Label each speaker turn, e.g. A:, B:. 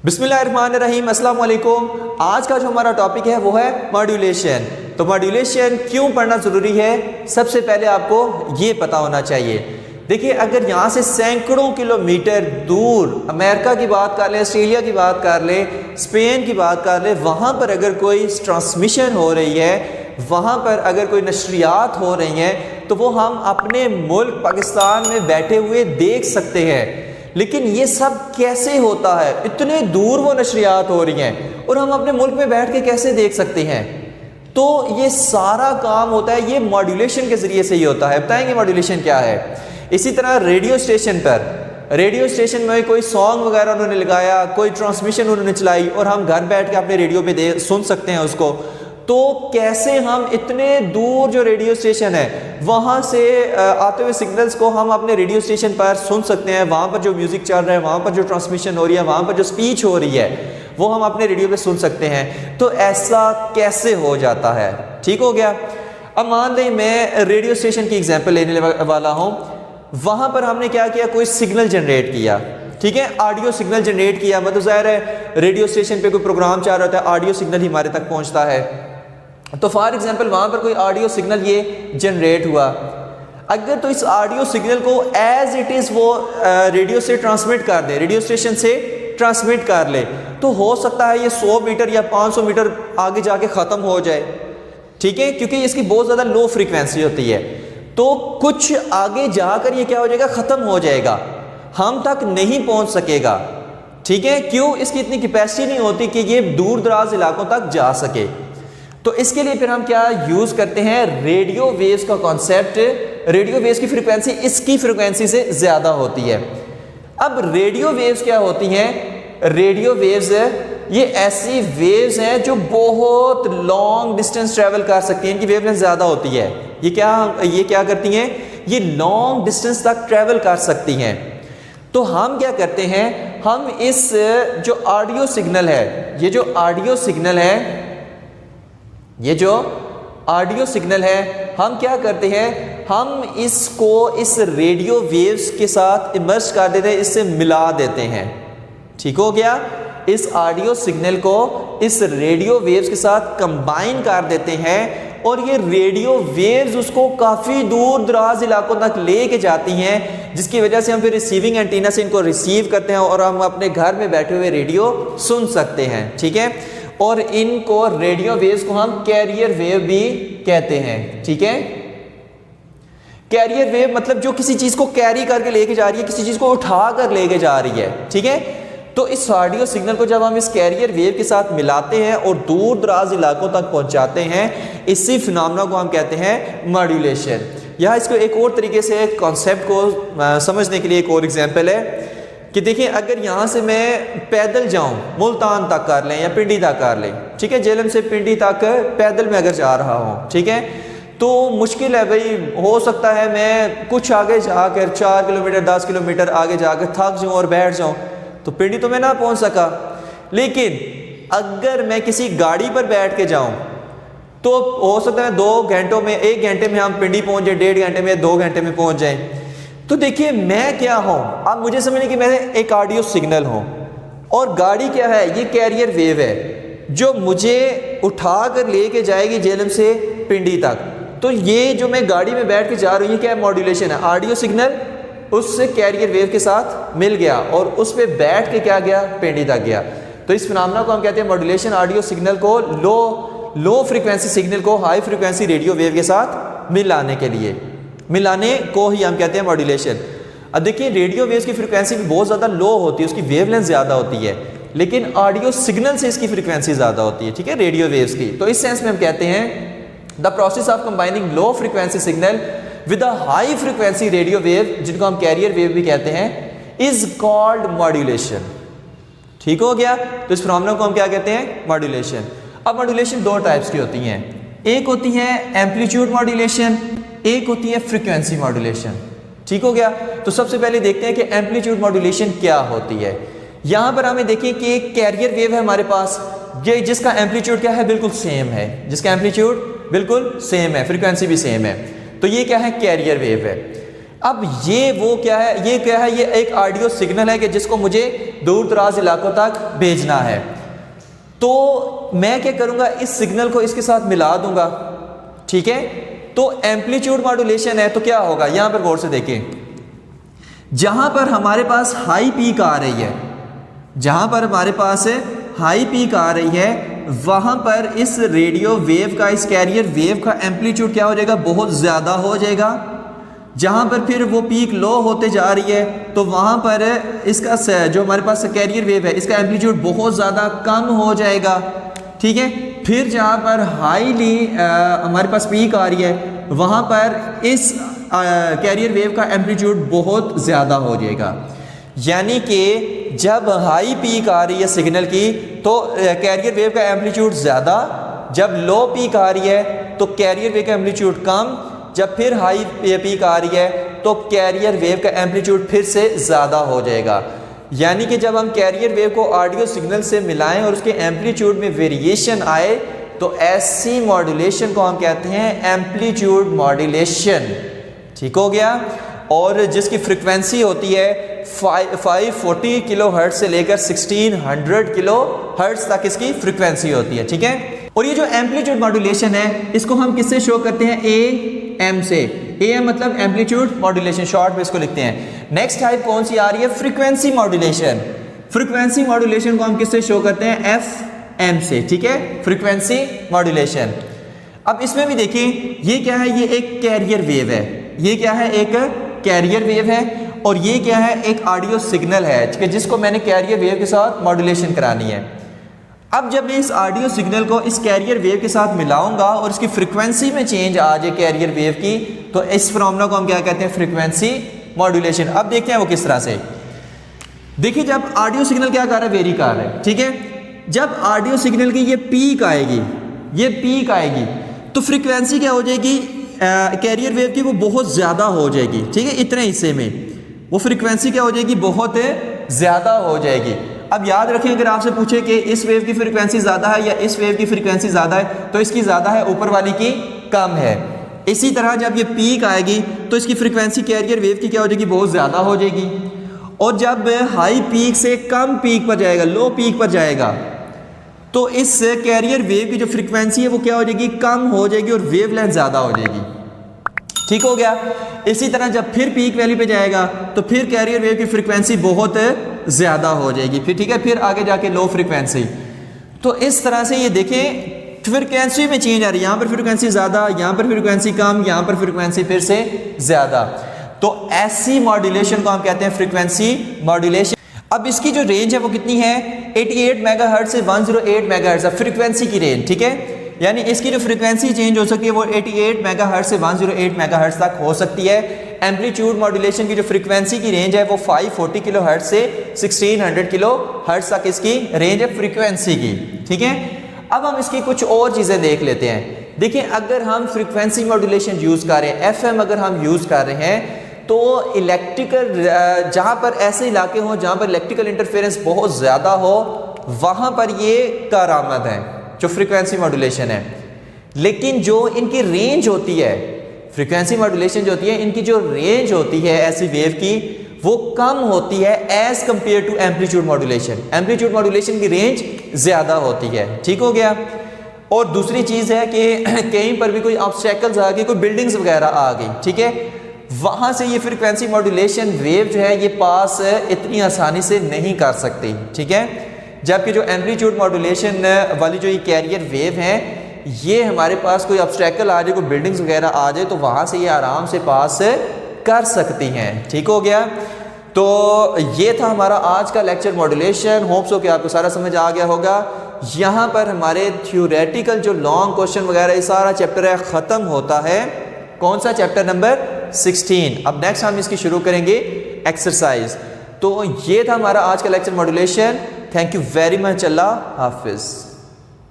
A: बिस्मिल्लाहिर्रहमानिर्रहीम, अस्सलाम वालेकुम। आज का जो हमारा टॉपिक है वो है मॉड्यूलेशन। तो मॉड्यूलेशन क्यों पढ़ना ज़रूरी है, सबसे पहले आपको ये पता होना चाहिए। देखिए, अगर यहाँ से सैकड़ों किलोमीटर दूर अमेरिका की बात कर लें, ऑस्ट्रेलिया की बात कर लें, स्पेन की बात कर लें, वहाँ पर अगर कोई ट्रांसमिशन हो रही है, वहाँ पर अगर कोई नशरियात हो रही हैं, तो वो हम अपने मुल्क पाकिस्तान में बैठे हुए देख सकते हैं। लेकिन ये सब कैसे होता है? इतने दूर वो नशरियात हो रही हैं और हम अपने मुल्क में बैठ के कैसे देख सकते हैं? तो ये सारा काम होता है, ये मॉड्यूलेशन के ज़रिए से ही होता है। बताएंगे मॉड्यूलेशन क्या है। इसी तरह रेडियो स्टेशन में कोई सॉन्ग वगैरह उन्होंने लगाया, कोई ट्रांसमिशन उन्होंने चलाई और हम घर बैठ के अपने रेडियो पे सुन सकते हैं उसको। तो कैसे हम इतने दूर जो रेडियो स्टेशन है वहाँ से आते हुए सिग्नल्स को हम अपने रेडियो स्टेशन पर सुन सकते हैं, वहाँ पर जो म्यूज़िक चल रहा है, वहाँ पर जो ट्रांसमिशन हो रही है, वहाँ पर जो स्पीच हो रही है, वो हम अपने रेडियो पे सुन सकते हैं। तो ऐसा कैसे हो जाता है? ठीक हो गया। अब मान लें मैं रेडियो स्टेशन की एग्जाम्पल लेने वाला हूँ। वहाँ पर हमने क्या किया, कोई सिग्नल जनरेट किया, ठीक है, ऑडियो सिग्नल जनरेट किया। मतलब ज़ाहिर है रेडियो स्टेशन पे कोई प्रोग्राम चल रहा होता है, ऑडियो सिग्नल ही हमारे तक पहुँचता है। तो फॉर एग्जांपल वहाँ पर कोई ऑडियो सिग्नल ये जनरेट हुआ। अगर तो इस ऑडियो सिग्नल को एज इट इज़ वो रेडियो से ट्रांसमिट कर दे, रेडियो स्टेशन से ट्रांसमिट कर ले, तो हो सकता है ये 100 मीटर या 500 मीटर आगे जाके ख़त्म हो जाए, ठीक है, क्योंकि इसकी बहुत ज़्यादा लो फ्रीक्वेंसी होती है। तो कुछ आगे जाकर ये क्या हो जाएगा, ख़त्म हो जाएगा, हम तक नहीं पहुँच सकेगा, ठीक है। क्यों? इसकी इतनी कैपेसिटी नहीं होती कि ये दूर दराज इलाकों तक जा सके। तो इसके लिए फिर हम क्या यूज़ करते हैं, रेडियो वेव्स का कॉन्सेप्ट। रेडियो वेव्स की फ्रीक्वेंसी इसकी फ्रीक्वेंसी से ज़्यादा होती है। अब रेडियो वेव्स क्या होती हैं? रेडियो वेव्स ये ऐसी वेव्स हैं जो बहुत लॉन्ग डिस्टेंस ट्रैवल कर सकती हैं, इनकी वेवलेंथ ज़्यादा होती है। ये क्या करती हैं? ये लॉन्ग डिस्टेंस तक ट्रैवल कर सकती हैं। तो हम क्या करते हैं, हम इस जो ऑडियो सिग्नल है, ये जो ऑडियो सिग्नल है, हम क्या करते हैं, हम इसको इस रेडियो वेव्स के साथ इमर्ज कर देते हैं, इससे मिला देते हैं। ठीक हो गया। इस ऑडियो सिग्नल को इस रेडियो वेव्स के साथ कंबाइन कर देते हैं और ये रेडियो वेव्स उसको काफ़ी दूर दराज इलाकों तक ले के जाती हैं, जिसकी वजह से हम फिर रिसीविंग एंटीना से इनको रिसीव करते हैं और हम अपने घर में बैठे हुए रेडियो सुन सकते हैं, ठीक है। और इनको रेडियो वेव्स को हम कैरियर वेव भी कहते हैं, ठीक है। कैरियर वेव मतलब जो किसी चीज़ को कैरी करके लेके जा रही है, किसी चीज़ को उठा कर लेके जा रही है, ठीक है। तो इस ऑडियो सिग्नल को जब हम इस कैरियर वेव के साथ मिलाते हैं और दूर दराज इलाकों तक पहुंचाते हैं, इसी फिनोमेना को हम कहते हैं मॉड्यूलेशन। यहाँ इसको एक और तरीके से कॉन्सेप्ट को समझने के लिए एक और एग्जाम्पल है कि देखिए, अगर यहाँ से मैं पैदल जाऊँ, मुल्तान तक कर लें या पिंडी तक कर लें, ठीक है, जेलम से पिंडी तक पैदल में अगर जा रहा हूँ, ठीक है, तो मुश्किल है भाई। हो सकता है मैं कुछ आगे जाकर 4 किलोमीटर 10 किलोमीटर आगे जाकर थक जाऊँ और बैठ जाऊँ, तो पिंडी तो मैं ना पहुँच सका। लेकिन अगर मैं किसी गाड़ी पर बैठ के जाऊँ तो हो सकता है 2 घंटों में, 1 घंटे में हम पिंडी पहुँच जाए, 1.5 घंटे में, 2 घंटे में पहुँच जाए। तो देखिए, मैं क्या हूँ, आप मुझे समझने कि मैं एक ऑडियो सिग्नल हूँ और गाड़ी क्या है, ये कैरियर वेव है जो मुझे उठा कर लेके जाएगी जेलम से पिंडी तक। तो ये जो मैं गाड़ी में बैठ के जा रही हूँ, क्या है, मॉड्यूलेशन है। ऑडियो सिग्नल उससे कैरियर वेव के साथ मिल गया और उस पर बैठ के क्या गया, पिंडी तक गया। तो इस फिनोमेना को हम कहते हैं मॉड्यूलेशन। ऑडियो सिग्नल को लो फ्रीक्वेंसी सिग्नल को हाई फ्रीक्वेंसी रेडियो वेव के साथ मिलाने को ही हम कहते हैं मॉड्यूलेशन। अब देखिए, रेडियो वेव्स की फ्रीक्वेंसी भी बहुत ज़्यादा लो होती है, उसकी वेवलेंथ ज़्यादा होती है, लेकिन ऑडियो सिग्नल से इसकी फ्रीक्वेंसी ज़्यादा होती है, ठीक है, रेडियो वेव्स की। तो इस सेंस में हम कहते हैं the process of combining low frequency signal with a high frequency radio wave, जिनको हम कैरियर वेव भी कहते हैं, इज कॉल्ड मॉड्यूलेशन। ठीक हो गया। तो इस फिनोमेना को हम क्या कहते हैं, मॉड्यूलेशन। अब मॉड्यूलेशन 2 टाइप्स की होती हैं, एक होती है एम्पलीट्यूड मॉड्यूलेशन, एक होती है फ्रीक्वेंसी मॉड्यूलेशन। ठीक हो गया। तो सबसे पहले देखते हैं कि एम्पलीट्यूड मॉड्यूलेशन क्या होती है। यहाँ पर हमें देखिए कि एक कैरियर वेव है हमारे पास, ये जिसका एम्पलीट्यूड क्या है, बिल्कुल सेम है, जिसका एम्पलीट्यूड बिल्कुल सेम है, फ्रीक्वेंसी भी सेम है। तो ये क्या है, कैरियर वेव है। अब ये वो क्या है, ये क्या है, ये एक ऑडियो सिग्नल है कि जिसको मुझे दूर दराज इलाकों तक भेजना है। तो मैं क्या करूँगा, इस सिग्नल को इसके साथ मिला दूंगा, ठीक है। तो एम्पलीट्यूड मॉड्यूलेशन है, तो क्या होगा, यहाँ पर गौर से देखें, जहाँ पर हमारे पास हाई पीक आ रही है, जहाँ पर हमारे पास हाई पीक आ रही है, वहाँ पर इस रेडियो वेव का, इस कैरियर वेव का एम्पलीट्यूड क्या हो जाएगा, बहुत ज़्यादा हो जाएगा। जहाँ पर फिर वो पीक लो होते जा रही है, तो वहाँ पर इसका जो हमारे पास कैरियर वेव है, इसका एम्पलीट्यूड बहुत ज़्यादा कम हो जाएगा, ठीक है। फिर जहाँ पर हाईली हमारे पास पीक आ रही है, वहाँ पर इस कैरियर वेव का एम्पलीट्यूड बहुत ज़्यादा हो जाएगा। यानी कि जब हाई पीक आ रही है सिग्नल की, तो कैरियर वेव का एम्पलीट्यूड ज़्यादा, जब लो पीक आ रही है तो कैरियर वेव का एम्पलीट्यूड कम, जब फिर हाई पीक आ रही है तो कैरियर वेव का एम्पलीट्यूड फिर से ज़्यादा हो जाएगा। यानी कि जब हम कैरियर वेव को ऑडियो सिग्नल से मिलाएं और उसके एम्पलीट्यूड में वेरिएशन आए, तो ऐसी मॉड्यूलेशन को हम कहते हैं एम्पलीट्यूड मॉड्यूलेशन, ठीक हो गया। और जिसकी फ्रिक्वेंसी होती है 540 किलो हर्ट्ज से लेकर 1600 किलो हर्ट्ज तक इसकी फ्रिक्वेंसी होती है, ठीक है। और ये जो एम्पलीट्यूड मॉड्यूलेशन है, इसको हम किससे शो करते हैं, AM से। AM मतलब एम्पलीट्यूड मॉड्यूलेशन, शॉर्ट में इसको लिखते हैं। नेक्स्ट टाइप कौन सी आ रही है, फ्रीक्वेंसी मॉड्यूलेशन। फ्रीक्वेंसी मॉड्यूलेशन को हम किससे शो करते हैं, FM से, ठीक है, फ्रीक्वेंसी मॉड्यूलेशन। अब इसमें भी देखिए, ये क्या है, ये एक कैरियर वेव है, ये क्या है, एक कैरियर वेव है, और ये क्या है, एक ऑडियो सिग्नल है, ठीक है, जिसको मैंने कैरियर वेव के साथ मॉड्यूलेशन करानी है। अब जब मैं इस ऑडियो सिग्नल को इस कैरियर वेव के साथ मिलाऊंगा और इसकी फ्रीक्वेंसी में चेंज आ जाए कैरियर वेव की, तो इस फिनोमेना को हम क्या कहते हैं, फ्रीक्वेंसी मॉड्यूलेशन। अब देखते हैं वो किस तरह से। देखिए, जब ऑडियो सिग्नल क्या कर रहा है, वेरी कर रहा है, ठीक है। जब ऑडियो सिग्नल की ये पीक आएगी, ये पीक आएगी, तो फ्रीक्वेंसी क्या हो जाएगी कैरियर वेव की, वो बहुत ज़्यादा हो जाएगी, ठीक है। इतने हिस्से में वो फ्रीक्वेंसी क्या हो जाएगी, बहुत ज़्यादा हो जाएगी। अब याद रखें, अगर आपसे पूछे कि इस वेव की फ्रीक्वेंसी ज़्यादा है या इस वेव की फ्रीक्वेंसी ज़्यादा है, तो इसकी ज़्यादा है, ऊपर वाली की कम है। इसी तरह जब ये पीक आएगी, तो इसकी फ्रीक्वेंसी कैरियर वेव की क्या हो जाएगी, बहुत ज़्यादा हो जाएगी। और जब हाई पीक से कम पीक पर जाएगा, लो पीक पर जाएगा, तो इस कैरियर वेव की जो फ्रीक्वेंसी है वो क्या हो जाएगी, कम हो जाएगी, और वेव लेंथ ज़्यादा हो जाएगी, ठीक हो गया। इसी तरह जब फिर पीक वैल्यू पे जाएगा, तो फिर कैरियर वेव की फ्रीक्वेंसी बहुत ज़्यादा हो जाएगी, फिर ठीक है, फिर आगे जाके लो फ्रीक्वेंसी। तो इस तरह से ये देखें, फ्रीक्वेंसी में चेंज आ रही है, यहाँ पर फ्रीक्वेंसी ज़्यादा, यहाँ पर फ्रीक्वेंसी कम, यहाँ पर फ्रीक्वेंसी फिर से ज़्यादा। तो ऐसी मॉड्यूलेशन को हम कहते हैं फ्रीक्वेंसी मॉड्यूलेशन। अब इसकी जो रेंज है वो कितनी है, 88 मेगाहर्ट्ज से 108 मेगाहर्ट्ज फ्रीक्वेंसी की रेंज, ठीक है। यानी इसकी जो फ्रीक्वेंसी चेंज हो सकती है वो 88 मेगाहर्ट्ज से 108 मेगाहर्ट्ज तक हो सकती है। एम्पलीट्यूड मॉड्यूलेशन की जो फ्रीक्वेंसी की रेंज है वो 540 किलो हर्ट्ज से 1600 किलो हर्ट्ज तक इसकी रेंज है फ्रीक्वेंसी की, ठीक है। अब हम इसकी कुछ और चीज़ें देख लेते हैं। देखिए, अगर हम फ्रीक्वेंसी मॉड्यूलेशन यूज़ कर रहे हैं, FM अगर हम यूज़ कर रहे हैं, तो इलेक्ट्रिकल, जहाँ पर ऐसे इलाके हों जहाँ पर इलेक्ट्रिकल इंटरफेरेंस बहुत ज़्यादा हो, वहाँ पर ये कारआमद है जो फ्रीक्वेंसी मॉड्यूलेशन है। लेकिन जो इनकी रेंज होती है, फ्रीक्वेंसी मॉड्यूलेशन जो होती है, इनकी जो रेंज होती है ऐसी वेव की, वो कम होती है as compare to amplitude modulation. Amplitude modulation की रेंज ज़्यादा होती है, ठीक हो गया। और दूसरी चीज़ है कि कहीं पर भी कोई ऑब्स्टेकल्स आ गए, कोई बिल्डिंग्स वगैरह आ गई, ठीक है, वहाँ से ये फ्रीक्वेंसी मॉड्यूलेशन वेव जो है ये पास इतनी आसानी से नहीं कर सकती, ठीक है। जबकि जो एम्पलीट्यूड मॉड्यूलेशन वाली जो ये कैरियर वेव है, ये हमारे पास कोई ऑब्स्टेकल आ जाए, कोई बिल्डिंग्स वगैरह आ जाए, तो वहाँ से ये आराम से पास कर सकती हैं, ठीक हो गया। तो ये था हमारा आज का लेक्चर मॉड्यूलेशन। होप्स हो कि आपको सारा समझ आ गया होगा। यहाँ पर हमारे थ्योरेटिकल जो लॉन्ग क्वेश्चन वगैरह ये सारा चैप्टर है ख़त्म होता है। कौन सा चैप्टर नंबर 16। अब नेक्स्ट हम इसकी शुरू करेंगे एक्सरसाइज। तो ये था हमारा आज का lecture modulation. Thank you very much. अल्लाह हाफिज़।